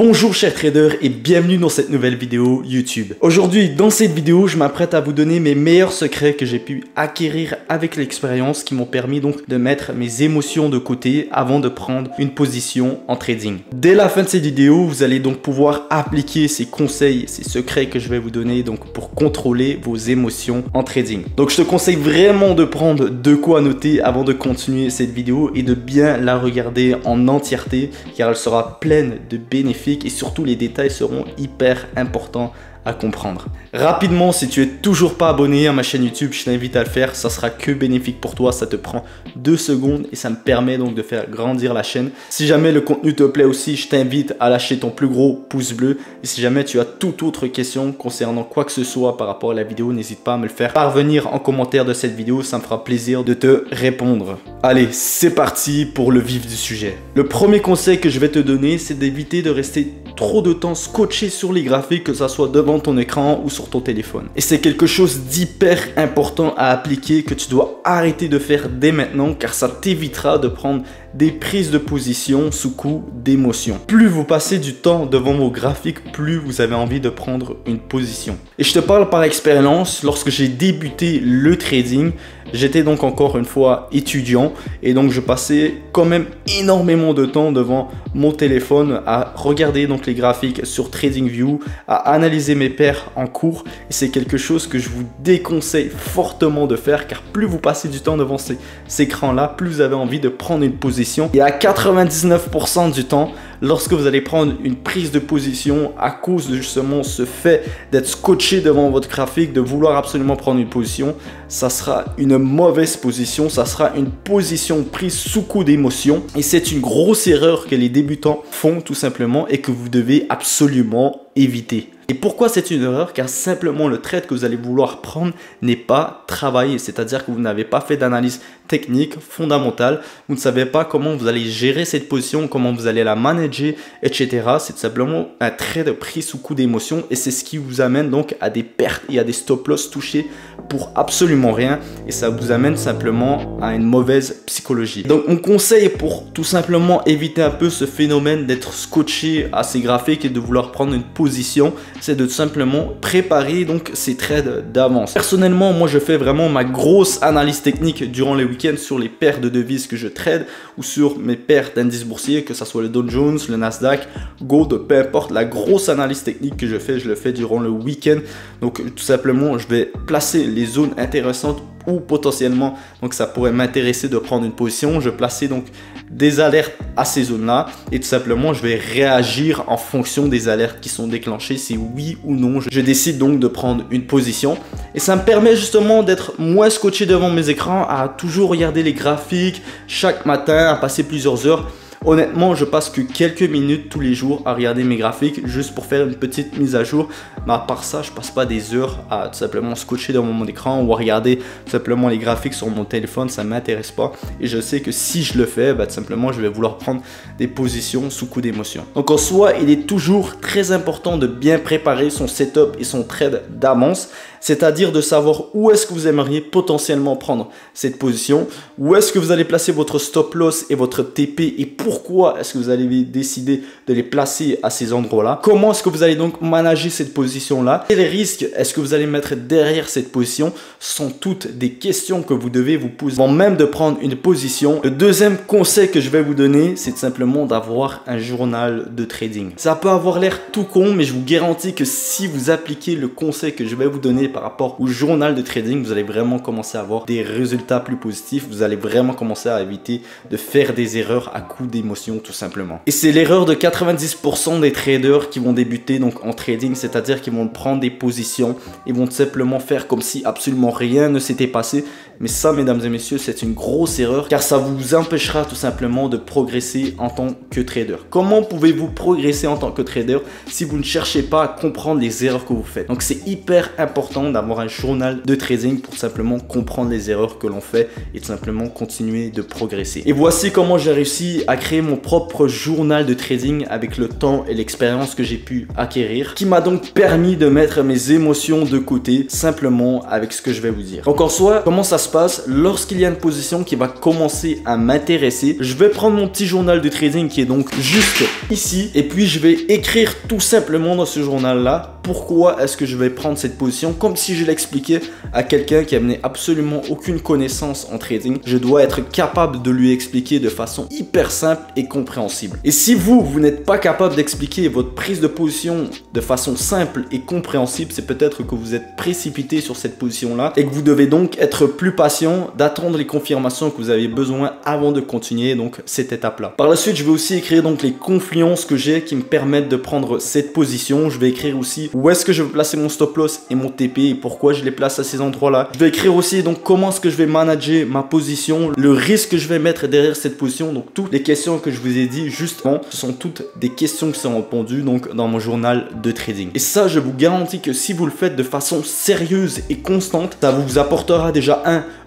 Bonjour chers traders et bienvenue dans cette nouvelle vidéo YouTube. Aujourd'hui dans cette vidéo je m'apprête à vous donner mes meilleurs secrets que j'ai pu acquérir avec l'expérience qui m'ont permis donc de mettre mes émotions de côté avant de prendre une position en trading. Dès la fin de cette vidéo vous allez donc pouvoir appliquer ces conseils, ces secrets que je vais vous donner donc pour contrôler vos émotions en trading. Donc je te conseille vraiment de prendre de quoi noter avant de continuer cette vidéo et de bien la regarder en entièreté car elle sera pleine de bénéfices et surtout les détails seront hyper importants à comprendre. Rapidement, si tu es toujours pas abonné à ma chaîne YouTube, je t'invite à le faire, ça sera que bénéfique pour toi, ça te prend 2 secondes et ça me permet donc de faire grandir la chaîne. Si jamais le contenu te plaît aussi, je t'invite à lâcher ton plus gros pouce bleu et si jamais tu as toute autre question concernant quoi que ce soit par rapport à la vidéo, n'hésite pas à me le faire parvenir en commentaire de cette vidéo, ça me fera plaisir de te répondre. Allez, c'est parti pour le vif du sujet. Le premier conseil que je vais te donner, c'est d'éviter de rester trop de temps scotché sur les graphiques, que ça soit devant ton écran ou sur ton téléphone. Et c'est quelque chose d'hyper important à appliquer que tu dois arrêter de faire dès maintenant car ça t'évitera de prendre des prises de position sous coup d'émotion. Plus vous passez du temps devant vos graphiques, plus vous avez envie de prendre une position. Et je te parle par expérience, lorsque j'ai débuté le trading, j'étais donc encore une fois étudiant et donc je passais quand même énormément de temps devant mon téléphone à regarder donc les graphiques sur TradingView, à analyser mes paires en cours et c'est quelque chose que je vous déconseille fortement de faire car plus vous passez du temps devant ces écrans là, plus vous avez envie de prendre une position et à 99% du temps, lorsque vous allez prendre une prise de position à cause de justement ce fait d'être scotché devant votre graphique, de vouloir absolument prendre une position, ça sera une mauvaise position, ça sera une position prise sous coup d'émotion et c'est une grosse erreur que les débutants font tout simplement et que vous devez absolument éviter. Et pourquoi c'est une erreur? Car simplement le trade que vous allez vouloir prendre n'est pas travaillé, c'est-à-dire que vous n'avez pas fait d'analyse technique fondamentale, vous ne savez pas comment vous allez gérer cette position, comment vous allez la manager, etc. C'est tout simplement un trade pris sous coup d'émotion et c'est ce qui vous amène donc à des pertes et à des stop-loss touchés pour absolument rien et ça vous amène simplement à une mauvaise psychologie. Donc mon conseil pour tout simplement éviter un peu ce phénomène d'être scotché à ces graphiques et de vouloir prendre une position, c'est de tout simplement préparer donc ces trades d'avance. Personnellement, moi je fais vraiment ma grosse analyse technique durant les week-ends sur les paires de devises que je trade ou sur mes paires d'indices boursiers, que ce soit le Dow Jones, le Nasdaq, Gold, peu importe. La grosse analyse technique que je le fais durant le week-end. Donc tout simplement, je vais placer les zones intéressantes ou potentiellement donc ça pourrait m'intéresser de prendre une position. Je placer donc des alertes à ces zones là et tout simplement je vais réagir en fonction des alertes qui sont déclenchées, si oui ou non je décide donc de prendre une position et ça me permet justement d'être moins scotché devant mes écrans, à toujours regarder les graphiques chaque matin, à passer plusieurs heures. Honnêtement, je passe que quelques minutes tous les jours à regarder mes graphiques juste pour faire une petite mise à jour. Mais à part ça, je passe pas des heures à tout simplement scotcher devant mon écran ou à regarder tout simplement les graphiques sur mon téléphone. Ça ne m'intéresse pas. Et je sais que si je le fais, tout simplement, je vais vouloir prendre des positions sous coup d'émotion. Donc en soi, il est toujours très important de bien préparer son setup et son trade d'avance. C'est-à-dire de savoir où est-ce que vous aimeriez potentiellement prendre cette position, où est-ce que vous allez placer votre stop loss et votre TP et pourquoi est-ce que vous allez décider de les placer à ces endroits-là. Comment est-ce que vous allez donc manager cette position-là? Quels risques est-ce que vous allez mettre derrière cette position? Ce sont toutes des questions que vous devez vous poser avant même de prendre une position. Le deuxième conseil que je vais vous donner, c'est simplement d'avoir un journal de trading. Ça peut avoir l'air tout con, mais je vous garantis que si vous appliquez le conseil que je vais vous donner par rapport au journal de trading, vous allez vraiment commencer à avoir des résultats plus positifs. Vous allez vraiment commencer à éviter de faire des erreurs à coup d'émotion tout simplement. Et c'est l'erreur de 90% des traders qui vont débuter donc en trading, c'est-à-dire qu'ils vont prendre des positions et vont tout simplement faire comme si absolument rien ne s'était passé. Mais ça, mesdames et messieurs, c'est une grosse erreur car ça vous empêchera tout simplement de progresser en tant que trader. Comment pouvez-vous progresser en tant que trader si vous ne cherchez pas à comprendre les erreurs que vous faites? Donc c'est hyper important d'avoir un journal de trading pour simplement comprendre les erreurs que l'on fait et tout simplement continuer de progresser. Et voici comment j'ai réussi à créer mon propre journal de trading avec le temps et l'expérience que j'ai pu acquérir, qui m'a donc permis de mettre mes émotions de côté simplement avec ce que je vais vous dire. Donc en soi, comment ça se se passe? Lorsqu'il y a une position qui va commencer à m'intéresser, je vais prendre mon petit journal de trading qui est donc juste ici et puis je vais écrire tout simplement dans ce journal là pourquoi est-ce que je vais prendre cette position, comme si je l'expliquais à quelqu'un qui n'avait absolument aucune connaissance en trading. Je dois être capable de lui expliquer de façon hyper simple et compréhensible. Et si vous n'êtes pas capable d'expliquer votre prise de position de façon simple et compréhensible, c'est peut-être que vous êtes précipité sur cette position là et que vous devez donc être plus patient, d'attendre les confirmations que vous avez besoin avant de continuer donc cette étape là. Par la suite, je vais aussi écrire donc les confluences que j'ai qui me permettent de prendre cette position. Je vais écrire aussi où est-ce que je veux placer mon stop loss et mon TP et pourquoi je les place à ces endroits là. Je vais écrire aussi donc comment est-ce que je vais manager ma position, le risque que je vais mettre derrière cette position. Donc toutes les questions que je vous ai dit justement, ce sont toutes des questions qui sont répondues donc dans mon journal de trading. Et ça, je vous garantis que si vous le faites de façon sérieuse et constante, ça vous apportera déjà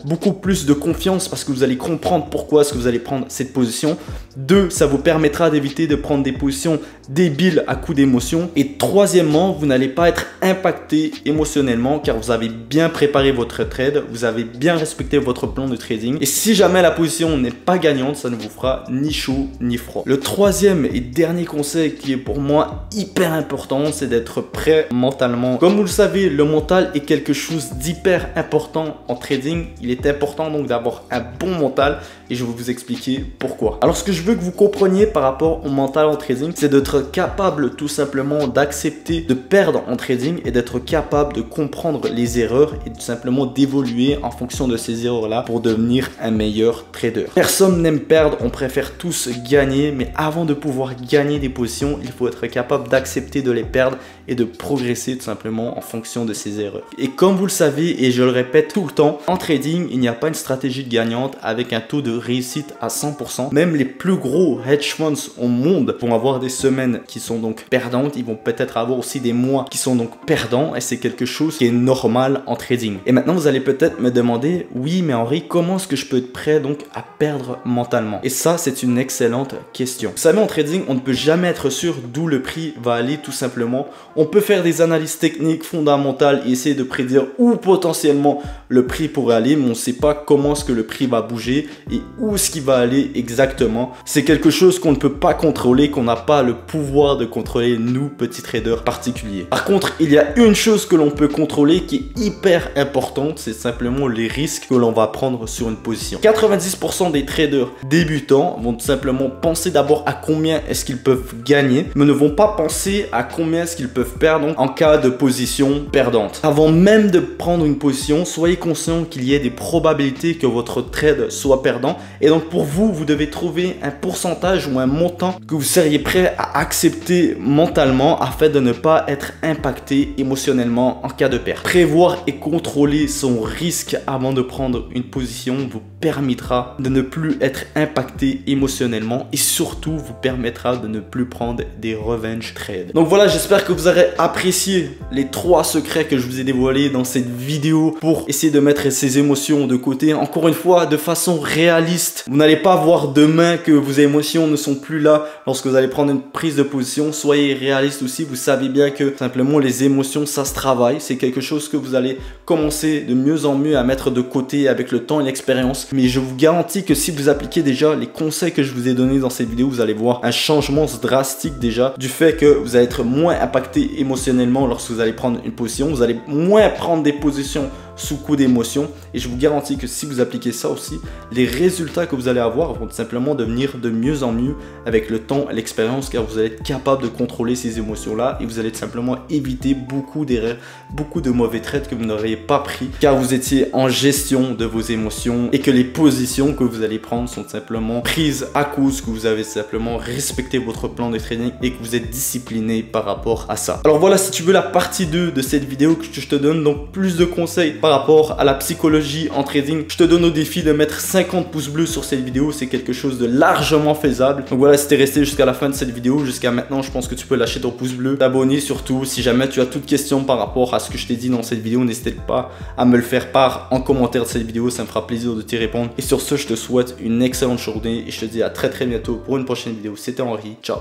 beaucoup plus de confiance parce que vous allez comprendre pourquoi est-ce que vous allez prendre cette position. 2, ça vous permettra d'éviter de prendre des positions débiles à coup d'émotion. Et troisièmement, vous n'allez pas être impacté émotionnellement car vous avez bien préparé votre trade, vous avez bien respecté votre plan de trading. Et si jamais la position n'est pas gagnante, ça ne vous fera ni chaud ni froid. Le troisième et dernier conseil qui est pour moi hyper important, c'est d'être prêt mentalement. Comme vous le savez, le mental est quelque chose d'hyper important en trading. Il est important donc d'avoir un bon mental et je vais vous expliquer pourquoi. Alors ce que je veux que vous compreniez par rapport au mental en trading, c'est d'être capable tout simplement d'accepter de perdre en trading et d'être capable de comprendre les erreurs et tout simplement d'évoluer en fonction de ces erreurs là pour devenir un meilleur trader. Personne n'aime perdre, on préfère tous gagner, mais avant de pouvoir gagner des positions, il faut être capable d'accepter de les perdre et de progresser tout simplement en fonction de ces erreurs. Et comme vous le savez et je le répète tout le temps, en trading, il n'y a pas une stratégie gagnante avec un taux de réussite à 100%. Même les plus gros hedge funds au monde vont avoir des semaines qui sont donc perdantes. Ils vont peut-être avoir aussi des mois qui sont donc perdants et c'est quelque chose qui est normal en trading. Et maintenant, vous allez peut-être me demander, oui, mais Henri, comment est-ce que je peux être prêt donc à perdre mentalement? Et ça, c'est une excellente question. Vous savez, en trading, on ne peut jamais être sûr d'où le prix va aller tout simplement. On peut faire des analyses techniques fondamentales et essayer de prédire où potentiellement le prix pourrait aller, mais on ne sait pas comment est-ce que le prix va bouger et où est-ce qu'il va aller exactement. C'est quelque chose qu'on ne peut pas contrôler, qu'on n'a pas le pouvoir de contrôler, nous, petits traders particuliers. Par contre, il y a une chose que l'on peut contrôler qui est hyper importante, c'est simplement les risques que l'on va prendre sur une position. 90% des traders débutants vont tout simplement penser d'abord à combien est-ce qu'ils peuvent gagner, mais ne vont pas penser à combien est-ce qu'ils peuvent perdre en cas de position perdante. Avant même de prendre une position, soyez conscient qu'il y ait des probabilités que votre trade soit perdant. Et donc pour vous, vous devez trouver un pourcentage ou un montant que vous seriez prêt à accepter mentalement afin de ne pas être impacté émotionnellement en cas de perte. Prévoir et contrôler son risque avant de prendre une position vous permettra de ne plus être impacté émotionnellement et surtout vous permettra de ne plus prendre des revenge trades. Donc voilà, j'espère que vous aurez apprécié les 3 secrets que je vous ai dévoilés dans cette vidéo pour essayer de mettre ces émotions de côté. Encore une fois, de façon réaliste. Vous n'allez pas voir demain que vos émotions ne sont plus là lorsque vous allez prendre une prise de position. Soyez réaliste aussi. Vous savez bien que simplement les émotions, ça se travaille. C'est quelque chose que vous allez commencer de mieux en mieux à mettre de côté avec le temps et l'expérience. Mais je vous garantis que si vous appliquez déjà les conseils que je vous ai donnés dans cette vidéo, vous allez voir un changement drastique déjà du fait que vous allez être moins impacté émotionnellement lorsque vous allez prendre une position. Vous allez moins prendre des positions sous coup d'émotion et je vous garantis que si vous appliquez ça aussi, les résultats que vous allez avoir vont tout simplement devenir de mieux en mieux avec le temps et l'expérience car vous allez être capable de contrôler ces émotions là et vous allez tout simplement éviter beaucoup d'erreurs, beaucoup de mauvais trades que vous n'auriez pas pris car vous étiez en gestion de vos émotions et que les positions que vous allez prendre sont simplement prises à cause que vous avez simplement respecté votre plan de trading et que vous êtes discipliné par rapport à ça. Alors voilà, si tu veux la partie 2 de cette vidéo que je te donne donc plus de conseils par rapport à la psychologie en trading, je te donne au défi de mettre 50 pouces bleus sur cette vidéo. C'est quelque chose de largement faisable. Donc voilà, si t'es resté jusqu'à la fin de cette vidéo, jusqu'à maintenant, je pense que tu peux lâcher ton pouce bleu, t'abonner surtout. Si jamais tu as toute question par rapport à ce que je t'ai dit dans cette vidéo, n'hésite pas à me le faire part en commentaire de cette vidéo, ça me fera plaisir de t'y répondre. Et sur ce, je te souhaite une excellente journée et je te dis à très bientôt pour une prochaine vidéo. C'était Henri, ciao.